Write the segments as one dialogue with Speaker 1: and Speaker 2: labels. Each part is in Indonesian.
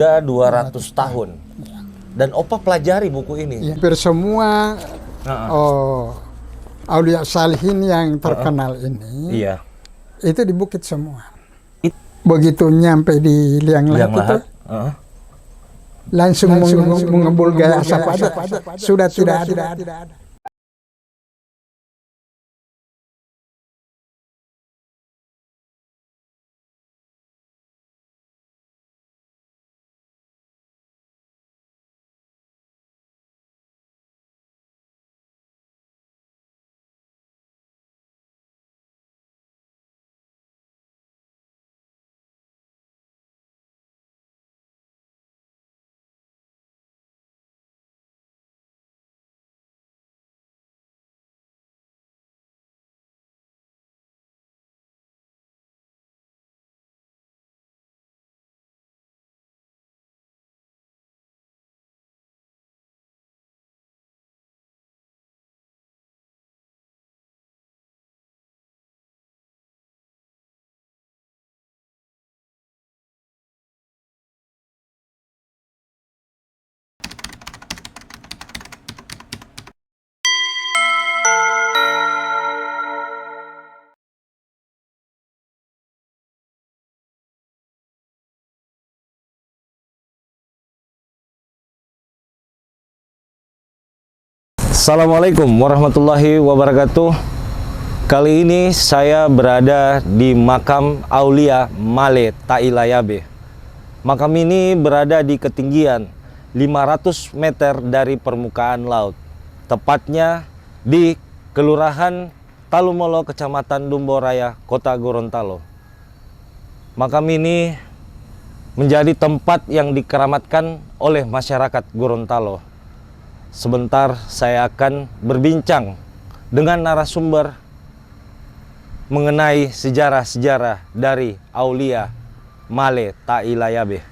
Speaker 1: Sudah 200 tahun. Dan Opa pelajari buku ini.
Speaker 2: Ya, hampir semua aulia salihin yang terkenal ini,
Speaker 1: Iya.
Speaker 2: itu di bukit semua. Begitu nyampe di liang lahat itu, langsung mengebul gaya asap aja, sudah tidak ada.
Speaker 1: Assalamualaikum warahmatullahi wabarakatuh. Kali ini saya berada di makam Aulia Male Tailayabe. Makam ini berada di ketinggian 500 meter dari permukaan laut. Tepatnya di Kelurahan Talumolo, Kecamatan Dumboraya, Kota Gorontalo. Makam ini menjadi tempat yang dikeramatkan oleh masyarakat Gorontalo. Sebentar saya akan berbincang dengan narasumber mengenai sejarah-sejarah dari Aulia Male Tailayabe.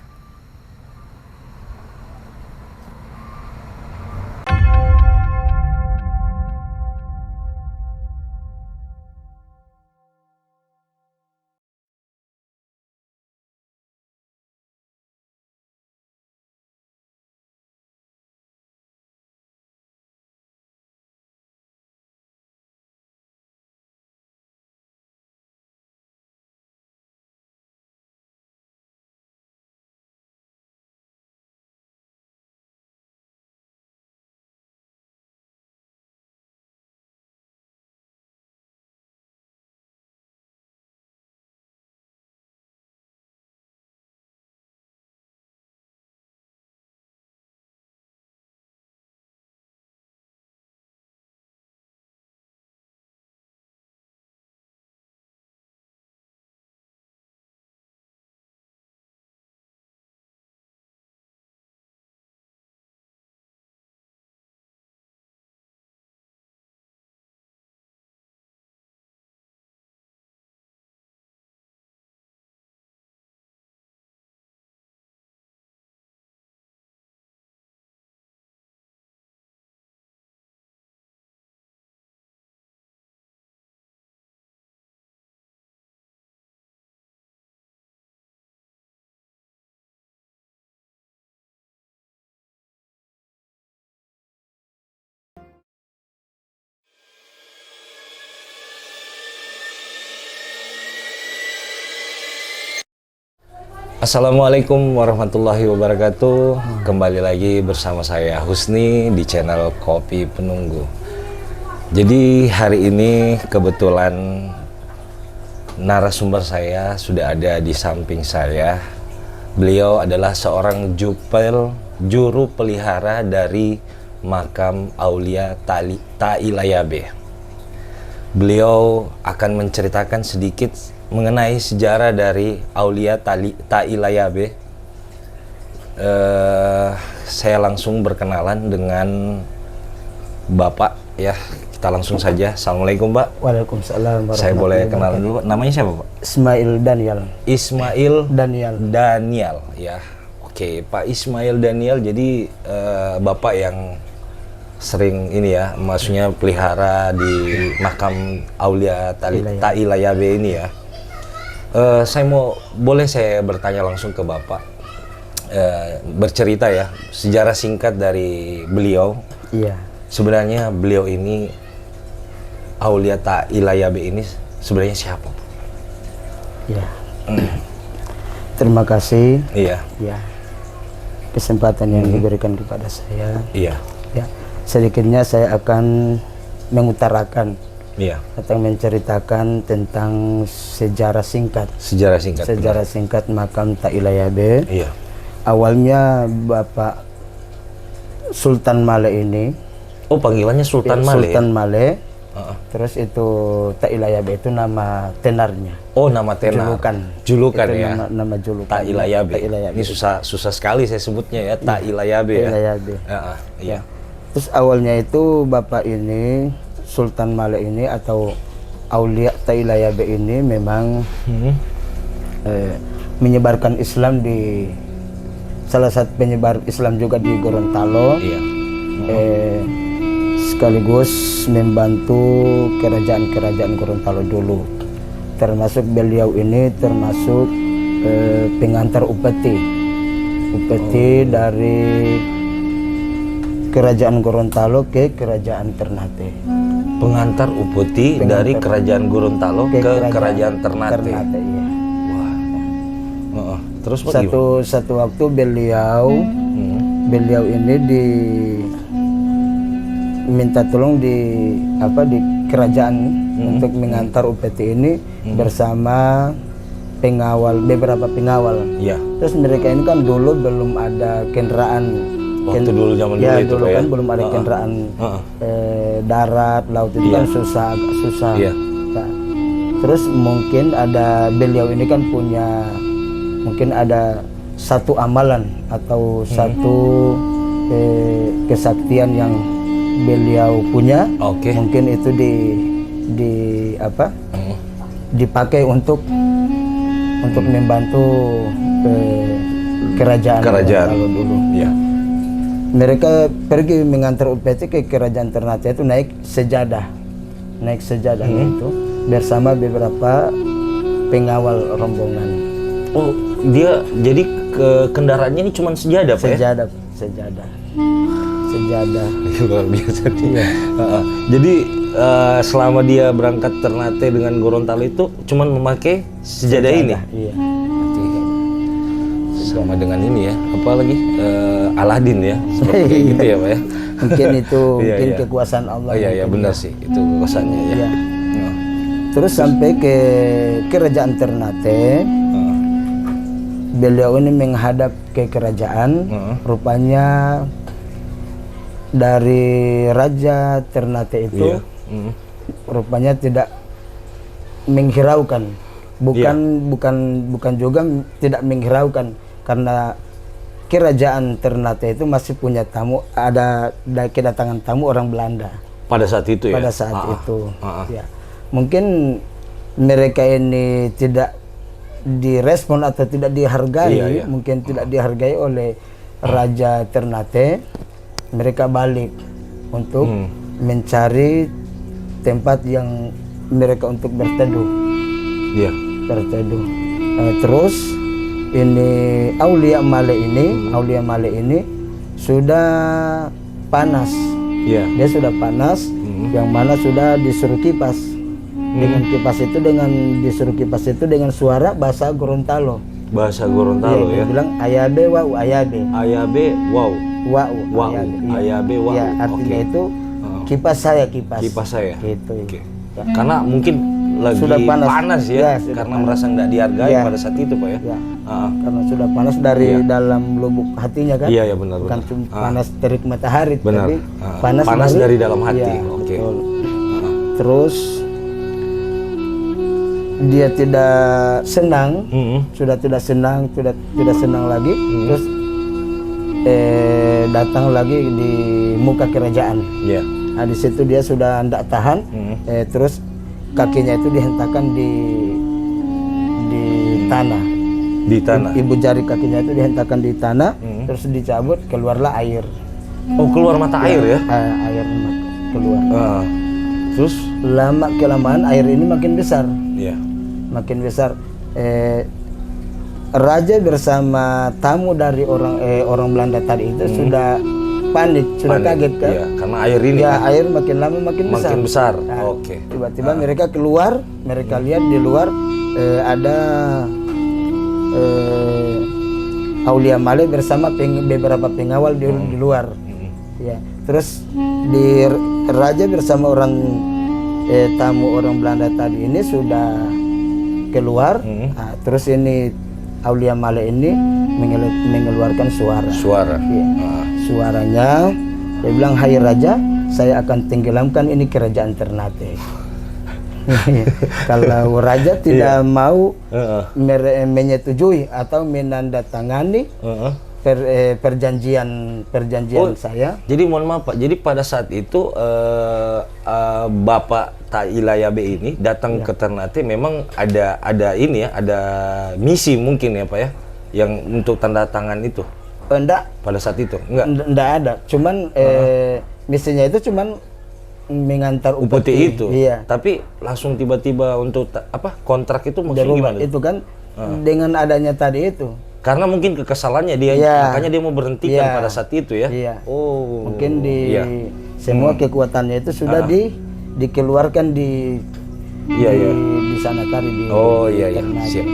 Speaker 1: Assalamualaikum warahmatullahi wabarakatuh. Kembali lagi bersama saya Husni di channel Kopi Penunggu. Jadi hari ini kebetulan narasumber saya sudah ada di samping saya. Beliau adalah seorang juru pelihara dari makam Aulia Tailayabe. Beliau akan menceritakan sedikit mengenai sejarah dari Aulia Tailayabe. Saya langsung berkenalan dengan Bapak ya. Kita langsung saja. Assalamualaikum Pak.
Speaker 3: Waalaikumsalam.
Speaker 1: Saya boleh kenalan dulu Pak. Namanya siapa Pak?
Speaker 3: Ismail Daniel.
Speaker 1: Ismail
Speaker 3: Daniel
Speaker 1: ya. Oke Pak Ismail Daniel. Jadi Bapak yang sering ini ya, maksudnya pelihara di makam Aulia Tailayabe ini ya. Boleh saya bertanya langsung ke Bapak, bercerita ya sejarah singkat dari beliau.
Speaker 3: Iya.
Speaker 1: Sebenarnya beliau ini Aulia Ta'ilayabe ini sebenarnya siapa?
Speaker 3: Iya. Terima kasih.
Speaker 1: Iya.
Speaker 3: Ya. Kesempatan yang diberikan kepada saya.
Speaker 1: Iya.
Speaker 3: Ya. Sedikitnya saya akan mengutarakan
Speaker 1: Iya.
Speaker 3: atau menceritakan tentang sejarah singkat.
Speaker 1: Sejarah singkat.
Speaker 3: Sejarah singkat makam Ta'ilayabe.
Speaker 1: Iya.
Speaker 3: Awalnya Bapak Sultan Maleh ini,
Speaker 1: Oh, panggilannya Sultan Maleh.
Speaker 3: Sultan Maleh.
Speaker 1: Heeh.
Speaker 3: Terus itu Ta'ilayabe itu nama tenarnya.
Speaker 1: Oh, nama tenar. Julukan
Speaker 3: Itu
Speaker 1: ya.
Speaker 3: Nama julukan.
Speaker 1: Ta'ilayabe.
Speaker 3: Ta'ilayabe.
Speaker 1: Ini susah sekali saya sebutnya ya, Ta'ilayabe ya.
Speaker 3: Ta'ilayabe.
Speaker 1: Iya.
Speaker 3: Terus awalnya itu Bapak ini, Sultan Maleh ini atau Aulia Ta'ilayabe ini memang menyebarkan Islam di salah satu penyebar Islam juga di Gorontalo.
Speaker 1: Iya.
Speaker 3: Sekaligus membantu kerajaan-kerajaan Gorontalo dulu. Termasuk beliau ini termasuk pengantar upeti dari kerajaan Gorontalo ke kerajaan Ternate.
Speaker 1: Pengantar upeti dari kerajaan Gorontalo ke kerajaan Ternate.
Speaker 3: Iya.
Speaker 1: Wah. Heeh. Terus Pak, gimana?
Speaker 3: Satu waktu beliau ini minta tolong di kerajaan untuk mengantar upeti ini bersama beberapa pengawal.
Speaker 1: Iya.
Speaker 3: Terus mereka ini kan dulu belum ada kendaraan.
Speaker 1: Waktu dulu zaman dulu itu
Speaker 3: dulu
Speaker 1: Pak,
Speaker 3: kan
Speaker 1: ya?
Speaker 3: belum ada kendaraan darat, laut itu
Speaker 1: Iya.
Speaker 3: kan agak susah.
Speaker 1: Iya.
Speaker 3: Nah, terus mungkin beliau ini kan mungkin ada satu amalan atau satu kesaktian yang beliau punya.
Speaker 1: Oke.
Speaker 3: Mungkin itu dipakai untuk membantu kerajaan kalau dulu.
Speaker 1: Iya.
Speaker 3: Mereka pergi mengantar upeti ke kerajaan Ternate itu naik sejadah itu bersama beberapa pengawal rombongan.
Speaker 1: Oh, dia jadi kendaraannya ini cuma sejadah, Pak ya?
Speaker 3: Sejadah.
Speaker 1: Luar biasa dia. Jadi selama dia berangkat Ternate dengan Gorontalo itu cuma memakai sejadah ini.
Speaker 3: Iya.
Speaker 1: Sama dengan ini ya, apa lagi? Aladin ya, seperti gitu ya, Pak ya.
Speaker 3: Mungkin itu
Speaker 1: Iya.
Speaker 3: kekuasaan Allah.
Speaker 1: Oh iya benar sih, itu kekuasaannya ya.
Speaker 3: Iya. Terus sampai ke kerajaan Ternate, beliau ini menghadap ke kerajaan. Rupanya dari Raja Ternate itu rupanya tidak menghiraukan, bukan juga tidak menghiraukan, karena kerajaan Ternate itu masih punya tamu, ada kedatangan tamu orang Belanda
Speaker 1: Pada saat itu ya.
Speaker 3: pada saat itu. Ya. Mungkin mereka ini tidak direspon atau tidak dihargai, mungkin tidak dihargai oleh Raja Ternate. Mereka balik untuk mencari tempat yang mereka untuk berteduh.
Speaker 1: Iya.
Speaker 3: Berteduh. Terus ini Aulia Maleh ini sudah panas.
Speaker 1: Iya.
Speaker 3: Dia sudah panas, yang mana sudah disuruh kipas. Disuruh kipas itu dengan suara bahasa Gorontalo.
Speaker 1: Bahasa Gorontalo
Speaker 3: Dia
Speaker 1: ya.
Speaker 3: bilang ayabe wau ayabe.
Speaker 1: Ayabe wow.
Speaker 3: Wau
Speaker 1: Wow.
Speaker 3: ayabe.
Speaker 1: Ayabe wow.
Speaker 3: Ya, artinya
Speaker 1: Oke.
Speaker 3: itu kipas saya kipas.
Speaker 1: Kipas saya.
Speaker 3: Gitu.
Speaker 1: Oke.
Speaker 3: Ya.
Speaker 1: Karena mungkin lagi
Speaker 3: Sudah panas.
Speaker 1: ya,
Speaker 3: Ya, sudah
Speaker 1: karena
Speaker 3: panas.
Speaker 1: merasa nggak dihargai
Speaker 3: Ya.
Speaker 1: pada saat itu, Pak ya.
Speaker 3: Ya. Karena sudah panas dari dalam lubuk hatinya kan.
Speaker 1: Iya, benar.
Speaker 3: Bukan cuma panas terik matahari,
Speaker 1: Benar.
Speaker 3: tapi
Speaker 1: Panas dari dalam hati.
Speaker 3: Iya,
Speaker 1: Oke.
Speaker 3: betul. Terus dia tidak senang, sudah tidak senang lagi. Terus datang lagi di muka kerajaan.
Speaker 1: Iya.
Speaker 3: Nah, di situ dia sudah tidak tahan. Terus kakinya itu dihentakkan di tanah.
Speaker 1: Di tanah.
Speaker 3: Ibu jari kakinya itu dihentakkan di tanah, terus dicabut, keluarlah air.
Speaker 1: Oh, keluar mata air ya?
Speaker 3: Air keluar.
Speaker 1: Terus?
Speaker 3: Lama kelamaan air ini makin besar.
Speaker 1: Iya.
Speaker 3: Makin besar. raja bersama tamu dari orang Belanda tadi itu sudah panik, sudah kaget kan?
Speaker 1: Iya, karena air ini
Speaker 3: Ya,
Speaker 1: kan
Speaker 3: air makin lama makin besar.
Speaker 1: makin besar.
Speaker 3: Nah,
Speaker 1: Oke.
Speaker 3: Tiba-tiba mereka keluar, mereka lihat di luar ada Aulia Male bersama beberapa pengawal di luar. Ya, terus raja bersama tamu orang Belanda tadi ini sudah keluar. Nah, terus ini Aulia Male ini mengeluarkan suara.
Speaker 1: Suara.
Speaker 3: Ya. Suaranya dia bilang, "Hai raja, saya akan tenggelamkan ini kerajaan Ternate." Kalau raja tidak mau menyetujui atau menandatangani perjanjian saya.
Speaker 1: Jadi mohon maaf Pak, jadi pada saat itu Bapak Tailayabe ini datang ke Ternate memang ada ini ya, ada misi mungkin ya Pak ya, yang untuk tanda tangan itu.
Speaker 3: Enggak,
Speaker 1: Pada saat itu
Speaker 3: enggak ada. Cuman misinya itu cuman mengantar
Speaker 1: upeti
Speaker 3: upeti
Speaker 1: itu.
Speaker 3: Iya.
Speaker 1: Tapi langsung tiba-tiba untuk kontrak itu maksudnya
Speaker 3: Dirubah.
Speaker 1: gimana?
Speaker 3: Itu kan dengan adanya tadi itu.
Speaker 1: Karena mungkin kekesalannya dia,
Speaker 3: Iya.
Speaker 1: makanya dia mau berhentikan
Speaker 3: Iya.
Speaker 1: pada saat itu ya.
Speaker 3: Iya.
Speaker 1: Oh.
Speaker 3: Mungkin
Speaker 1: Iya.
Speaker 3: semua kekuatannya itu sudah dikeluarkan di sana kari di
Speaker 1: Oh iya iya.
Speaker 3: Ternate.
Speaker 1: Siap.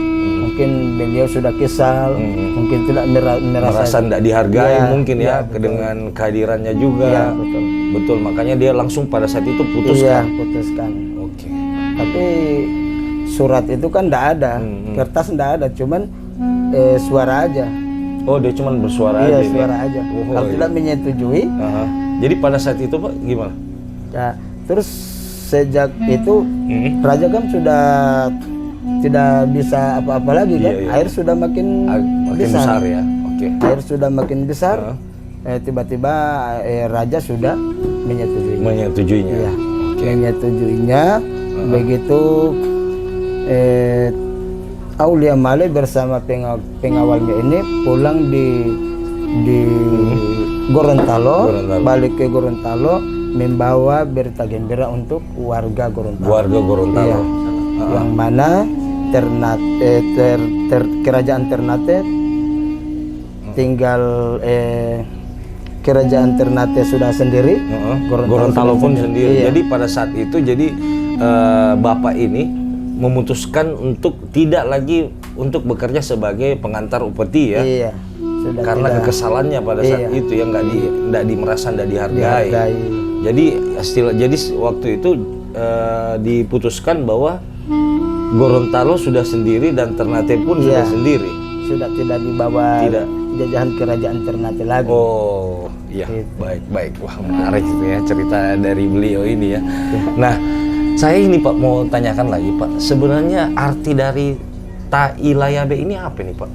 Speaker 3: Mungkin beliau sudah kesal, mungkin tidak
Speaker 1: Merasa tidak dihargai
Speaker 3: Iya,
Speaker 1: mungkin
Speaker 3: iya,
Speaker 1: ya,
Speaker 3: betul.
Speaker 1: dengan kehadirannya juga.
Speaker 3: Iya, betul.
Speaker 1: Betul, makanya dia langsung pada saat itu
Speaker 3: Iya,
Speaker 1: putuskan.
Speaker 3: putuskan.
Speaker 1: Oke.
Speaker 3: Tapi surat itu kan tidak ada, kertas tidak ada, cuman suara aja.
Speaker 1: Oh, dia cuma bersuara
Speaker 3: Iya,
Speaker 1: aja.
Speaker 3: suara aja.
Speaker 1: Oh,
Speaker 3: Kalau
Speaker 1: iya.
Speaker 3: tidak menyetujui,
Speaker 1: Aha. Jadi pada saat itu Pak gimana?
Speaker 3: ya, terus sejak itu raja kan sudah tidak bisa apa-apa lagi kan,
Speaker 1: Iya, iya.
Speaker 3: air sudah makin
Speaker 1: Makin besar ya. Oke.
Speaker 3: Air sudah makin besar, tiba-tiba raja sudah menyetujui.
Speaker 1: Menyetujuinya.
Speaker 3: Iya,
Speaker 1: Oke.
Speaker 3: menyetujuinya. Begitu Aulia Male bersama pengawalnya ini pulang di Gorontalo, balik ke Gorontalo, membawa berita gembira untuk warga Gorontalo.
Speaker 1: Warga Gorontalo.
Speaker 3: Iya. Yang mana kerajaan Ternate tinggal kerajaan Ternate sudah sendiri,
Speaker 1: Gorontalo pun
Speaker 3: sudah
Speaker 1: sendiri.
Speaker 3: Iya.
Speaker 1: Jadi pada saat itu Bapak ini memutuskan untuk tidak lagi untuk bekerja sebagai pengantar upeti ya.
Speaker 3: Iya. Sudah
Speaker 1: Karena
Speaker 3: tidak
Speaker 1: kekesalannya pada saat
Speaker 3: Iya.
Speaker 1: itu ya nggak merasa nggak dihargai.
Speaker 3: dihargai.
Speaker 1: Jadi waktu itu diputuskan bahwa Gorontalo sudah sendiri dan Ternate pun
Speaker 3: Iya.
Speaker 1: sudah sendiri.
Speaker 3: Sudah tidak dibawa
Speaker 1: Tidak.
Speaker 3: jajahan kerajaan Ternate lagi.
Speaker 1: Oh, iya, baik. Wah, menarik itu ya cerita dari beliau ini ya. Nah, saya ini Pak mau tanyakan lagi Pak. Sebenarnya arti dari Tailayabe ini apa nih Pak?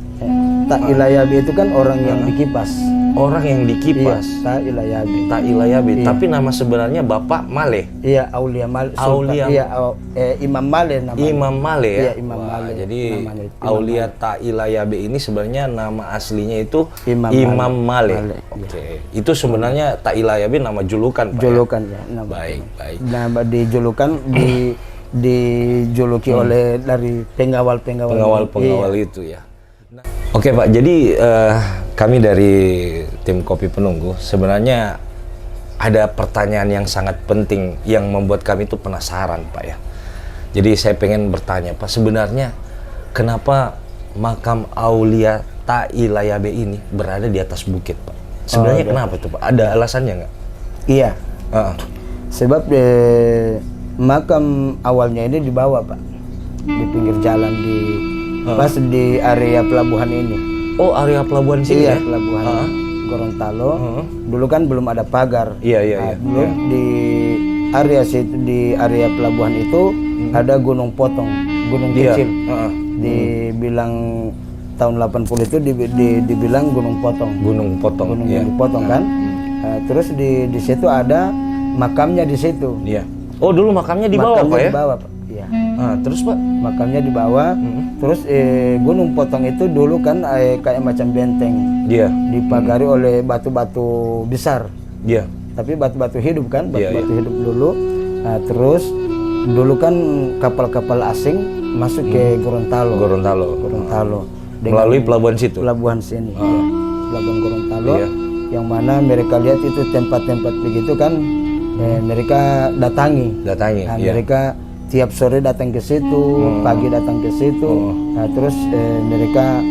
Speaker 3: Tailayabe itu kan orang yang dikipas.
Speaker 1: Orang yang dikipas.
Speaker 3: Tailayabe.
Speaker 1: Tailayabe. Tapi nama sebenarnya Bapak Male.
Speaker 3: Iya, Aulia Male.
Speaker 1: Aulia.
Speaker 3: Iya, Imam Male namanya.
Speaker 1: Imam Male ya.
Speaker 3: Iya, Imam
Speaker 1: Wah,
Speaker 3: Male.
Speaker 1: jadi
Speaker 3: Namanya itu, Imam
Speaker 1: Aulia Tailayabe ini sebenarnya nama aslinya itu
Speaker 3: Imam
Speaker 1: Imam Male.
Speaker 3: Male,
Speaker 1: Oke. Itu sebenarnya Tailayabe nama julukan Pak.
Speaker 3: Julukan ya. nama.
Speaker 1: Baik.
Speaker 3: Nama dijulukan dijuluki oleh dari pengawal-pengawal.
Speaker 1: Pengawal itu ya. Oke Pak, jadi kami dari tim Kopi Penunggu sebenarnya ada pertanyaan yang sangat penting yang membuat kami itu penasaran Pak ya. Jadi saya pengen bertanya Pak, sebenarnya kenapa makam Aulia Tailayabe ini berada di atas bukit Pak? Sebenarnya kenapa tuh Pak? Ada alasannya nggak?
Speaker 3: Iya.
Speaker 1: Heeh.
Speaker 3: Sebab makam awalnya ini dibawa Pak di pinggir jalan pas di area pelabuhan ini.
Speaker 1: Oh, area pelabuhan sini
Speaker 3: Iya,
Speaker 1: ya?
Speaker 3: pelabuhan Gorontalo. Dulu kan belum ada pagar.
Speaker 1: Iya.
Speaker 3: Dulu di area situ, di area pelabuhan itu ada Gunung Potong, gunung
Speaker 1: Iya.
Speaker 3: kecil.
Speaker 1: Heeh.
Speaker 3: Dibilang tahun 80 itu dibilang Gunung Potong.
Speaker 1: Gunung Potong.
Speaker 3: Gunung
Speaker 1: Iya.
Speaker 3: yang dipotong kan. Terus di situ ada makamnya di situ.
Speaker 1: Iya. Oh, dulu makamnya dibawa
Speaker 3: Makamnya
Speaker 1: Pak ya?
Speaker 3: dibawa, Pak. Iya.
Speaker 1: Terus Pak?
Speaker 3: Makamnya dibawa. Terus Gunung Potong itu dulu kan kayak macam benteng.
Speaker 1: Iya.
Speaker 3: Dipagari oleh batu-batu besar.
Speaker 1: Iya.
Speaker 3: Tapi batu-batu hidup kan,
Speaker 1: Iya,
Speaker 3: batu-batu hidup dulu. Nah, terus dulu kan kapal-kapal asing masuk ke Gorontalo.
Speaker 1: Gorontalo. Melalui pelabuhan situ.
Speaker 3: Pelabuhan sini, ya. Pelabuhan Gorontalo,
Speaker 1: Iya.
Speaker 3: yang mana mereka lihat itu tempat-tempat begitu kan, mereka datangi. Nah,
Speaker 1: iya.
Speaker 3: mereka tiap sore datang ke situ, pagi datang ke situ, nah, terus mereka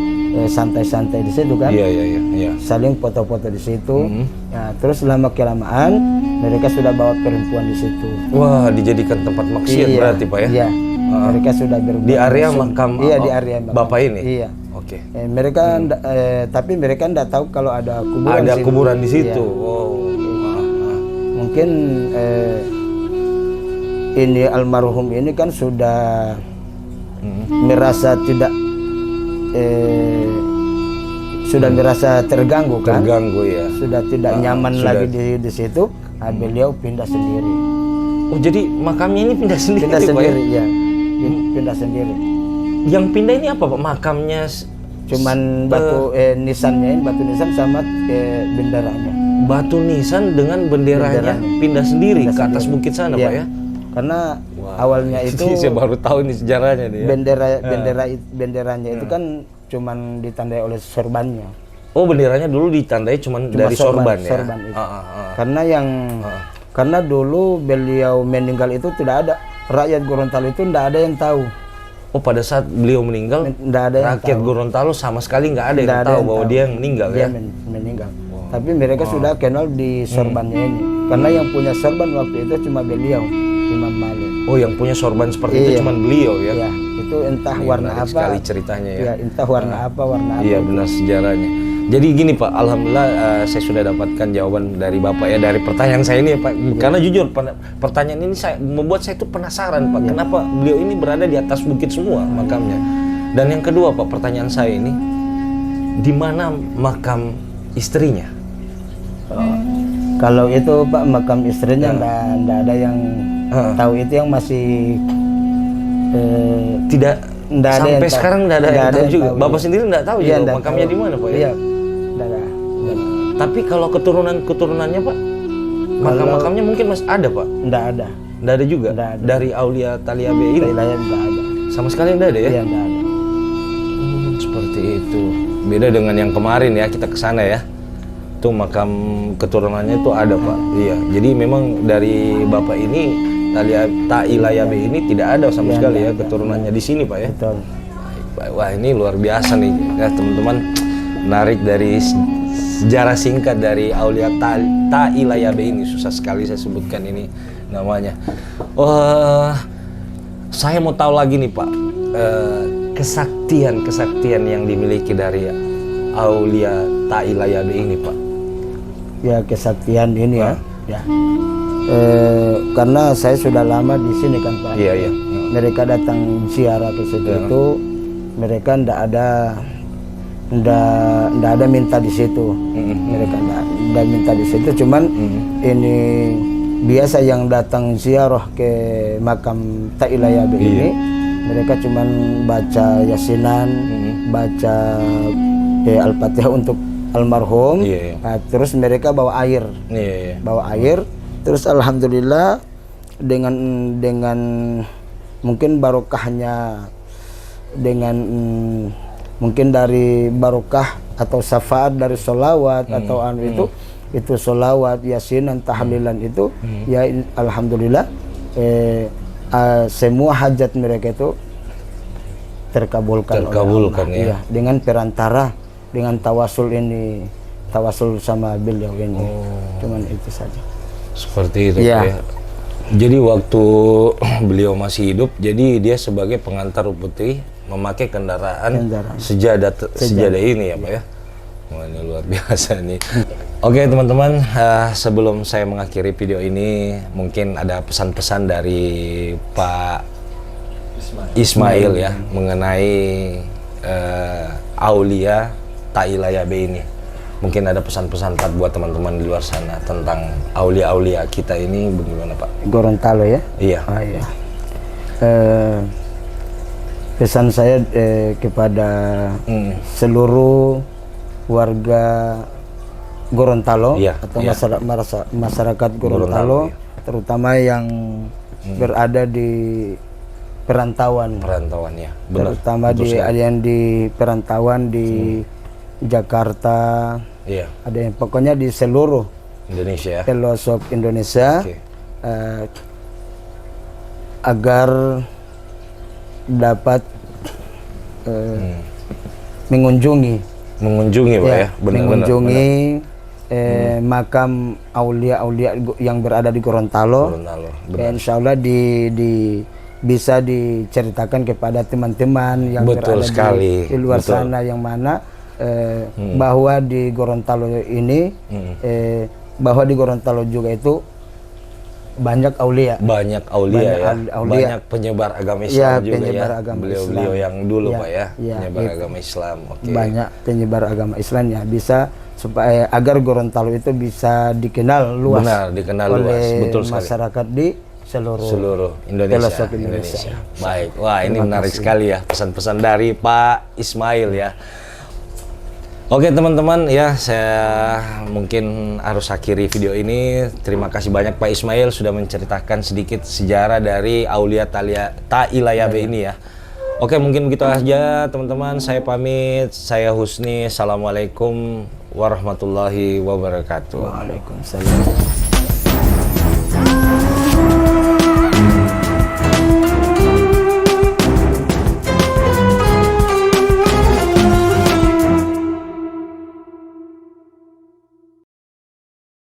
Speaker 3: santai-santai di situ kan,
Speaker 1: Iya.
Speaker 3: saling foto-foto di situ. Nah, terus lama kelamaan mereka sudah bawa perempuan di situ.
Speaker 1: Wah, dijadikan tempat maksiat berarti Pak ya?
Speaker 3: Iya. Mereka sudah berbuat
Speaker 1: Di area
Speaker 3: mesum.
Speaker 1: makam
Speaker 3: Iya, di area makam.
Speaker 1: Bapak ini?
Speaker 3: Iya.
Speaker 1: Oke.
Speaker 3: Mereka tapi mereka tidak tahu kalau ada kuburan.
Speaker 1: Ada
Speaker 3: situ.
Speaker 1: kuburan di situ.
Speaker 3: Iya.
Speaker 1: Oh.
Speaker 3: Mungkin ini almarhum ini kan sudah merasa tidak sudah merasa terganggu kan?
Speaker 1: Terganggu ya.
Speaker 3: Sudah tidak nyaman lagi di situ. Nah, beliau pindah sendiri.
Speaker 1: Oh, jadi makamnya ini pindah sendiri
Speaker 3: Pindah
Speaker 1: Pak
Speaker 3: sendiri
Speaker 1: ya?
Speaker 3: ya. Pindah sendiri.
Speaker 1: Yang pindah ini apa Pak? Makamnya
Speaker 3: Cuman batu nisannya ini, batu nisan sama benderanya.
Speaker 1: batu nisan dengan benderanya pindah sendiri ke atas bukit sana
Speaker 3: Iya.
Speaker 1: Pak ya?
Speaker 3: Karena awalnya itu
Speaker 1: Saya baru tahu nih sejarahnya nih ya.
Speaker 3: benderanya itu kan cuman ditandai oleh sorbannya.
Speaker 1: Oh, benderanya dulu ditandai cuman dari sorban ya?
Speaker 3: Sorban itu. Karena dulu beliau meninggal itu tidak ada, rakyat Gorontalo itu tidak ada yang tahu.
Speaker 1: Oh, pada saat beliau meninggal,
Speaker 3: Tidak ada yang
Speaker 1: rakyat
Speaker 3: tahu.
Speaker 1: Gorontalo sama sekali nggak ada yang
Speaker 3: Nggak ada
Speaker 1: tahu
Speaker 3: yang
Speaker 1: bahwa
Speaker 3: tahu.
Speaker 1: dia yang meninggal
Speaker 3: Dia
Speaker 1: ya?
Speaker 3: meninggal. Tapi mereka sudah kenal di sorbannya ini. Karena yang punya sorban waktu itu cuma beliau, Imam Malik.
Speaker 1: Oh, yang punya sorban seperti itu
Speaker 3: Iya.
Speaker 1: cuman beliau ya?
Speaker 3: Ya, itu entah
Speaker 1: Ini
Speaker 3: warna
Speaker 1: menarik
Speaker 3: apa.
Speaker 1: sekali ceritanya ya.
Speaker 3: Ya, entah warna apa.
Speaker 1: Iya, benar sejarahnya. Jadi gini Pak, alhamdulillah saya sudah dapatkan jawaban dari Bapak ya, dari pertanyaan saya ini ya Pak. Karena jujur pertanyaan ini membuat saya itu penasaran Pak, kenapa beliau ini berada di atas bukit semua makamnya. Dan yang kedua Pak, pertanyaan saya ini, di mana makam istrinya?
Speaker 3: Kalau itu Pak, makam istrinya nggak ada yang tahu, itu yang masih
Speaker 1: Tidak
Speaker 3: nggak ada yang
Speaker 1: sampai
Speaker 3: tahu.
Speaker 1: sekarang nggak ada
Speaker 3: Nggak
Speaker 1: yang tahu juga.
Speaker 3: tahu,
Speaker 1: Bapak
Speaker 3: iya.
Speaker 1: sendiri nggak tahu
Speaker 3: Iya,
Speaker 1: juga
Speaker 3: nggak
Speaker 1: makamnya
Speaker 3: tahu.
Speaker 1: di mana Pak ya?
Speaker 3: Iya, nggak ada.
Speaker 1: Tapi kalau keturunannya Pak, makam-makamnya mungkin masih ada Pak?
Speaker 3: Nggak ada.
Speaker 1: Nggak ada juga?
Speaker 3: Nggak ada.
Speaker 1: Dari Aulia Taliabe ini?
Speaker 3: Wilayah nggak ada.
Speaker 1: Sama sekali nggak ada ya?
Speaker 3: Iya, nggak ada.
Speaker 1: Seperti itu. Beda dengan yang kemarin ya, kita ke sana ya. Tuh makam keturunannya itu ada Pak. Iya. Jadi memang dari Bapak ini Tailayabe ini tidak ada sama sekali ya keturunannya di sini Pak ya.
Speaker 3: Betul.
Speaker 1: Baik. Wah, ini luar biasa nih ya teman-teman. Menarik dari sejarah singkat dari Aulia Tailayabe ini. Susah sekali saya sebutkan ini namanya. Saya mau tahu lagi nih Pak, kesaktian yang dimiliki dari Aulia Tailayabe ini Pak.
Speaker 3: Ya, kesaktian ini ya. Ya. Karena saya sudah lama di sini kan Pak.
Speaker 1: Iya.
Speaker 3: Mereka datang ziarah ke situ itu, mereka ndak ada minta di situ. Mereka ndak minta di situ, cuman ini biasa yang datang ziarah ke makam Tailayabe ini, mereka cuman baca yasinan, baca Al-Fatihah untuk almarhum. Nah, terus mereka bawa air. Bawa air. Terus alhamdulillah dengan mungkin barokahnya, dengan mungkin dari barokah atau syafaat dari sholawat atau itu sholawat, yasinan, tahlilan itu ya alhamdulillah semua hajat mereka itu terkabulkan oleh Allah.
Speaker 1: Ya.
Speaker 3: Iya, dengan perantara, dengan tawasul ini, tawasul sama beliau ini. Cuman itu saja.
Speaker 1: Seperti itu
Speaker 3: Ya.
Speaker 1: Pak ya. Jadi waktu beliau masih hidup, jadi dia sebagai pengantar putih memakai kendaraan sejadah ini ya Pak ya. Wah, ini luar biasa nih. Oke teman-teman, sebelum saya mengakhiri video ini, mungkin ada pesan-pesan dari Pak Ismail ya mengenai Aulia Tailayabe ini. Mungkin ada pesan-pesan Pak buat teman-teman di luar sana tentang aulia-aulia kita ini, bagaimana Pak?
Speaker 3: Gorontalo ya?
Speaker 1: Iya.
Speaker 3: Iya. Pesan saya kepada seluruh warga Gorontalo atau masyarakat Gorontalo, terutama yang berada di perantauan.
Speaker 1: Perantauan ya. Benar.
Speaker 3: Terutama
Speaker 1: Betul sekali.
Speaker 3: ada yang di perantauan di Jakarta,
Speaker 1: Iya,
Speaker 3: ada yang pokoknya di seluruh
Speaker 1: Indonesia ya.
Speaker 3: pelosok Indonesia.
Speaker 1: Oke.
Speaker 3: Agar dapat mengunjungi
Speaker 1: Mengunjungi Pak ya. Benar-benar.
Speaker 3: mengunjungi makam aulia-aulia yang berada di Gorontalo.
Speaker 1: Gorontalo.
Speaker 3: Dan insya Allah bisa diceritakan kepada teman-teman yang
Speaker 1: Betul
Speaker 3: berada
Speaker 1: sekali.
Speaker 3: di luar
Speaker 1: Betul.
Speaker 3: sana yang mana bahwa di Gorontalo ini bahwa di Gorontalo juga itu banyak aulia.
Speaker 1: Banyak aulia
Speaker 3: Banyak
Speaker 1: ya.
Speaker 3: aulia.
Speaker 1: Banyak penyebar agama Islam
Speaker 3: Ya,
Speaker 1: juga
Speaker 3: penyebar
Speaker 1: ya.
Speaker 3: agama
Speaker 1: Beliau-beliau
Speaker 3: Islam.
Speaker 1: yang dulu
Speaker 3: Ya,
Speaker 1: Pak ya.
Speaker 3: ya,
Speaker 1: Penyebar
Speaker 3: itu.
Speaker 1: agama Islam. Oke.
Speaker 3: Banyak penyebar agama Islam ya, bisa supaya agar Gorontalo itu bisa dikenal luas.
Speaker 1: Benar, dikenal
Speaker 3: oleh
Speaker 1: luas. Betul sekali.
Speaker 3: masyarakat di seluruh
Speaker 1: Indonesia.
Speaker 3: pelosok Indonesia.
Speaker 1: Baik. Wah, ini
Speaker 3: Terima
Speaker 1: menarik
Speaker 3: kasih.
Speaker 1: sekali ya pesan-pesan dari Pak Ismail ya. Oke teman-teman ya, saya mungkin harus akhiri video ini. Terima kasih banyak Pak Ismail sudah menceritakan sedikit sejarah dari Aulia Tailayabe ini ya. Oke, mungkin begitu aja teman-teman. Saya pamit. Saya Husni. Assalamualaikum warahmatullahi wabarakatuh.
Speaker 3: Waalaikumsalam.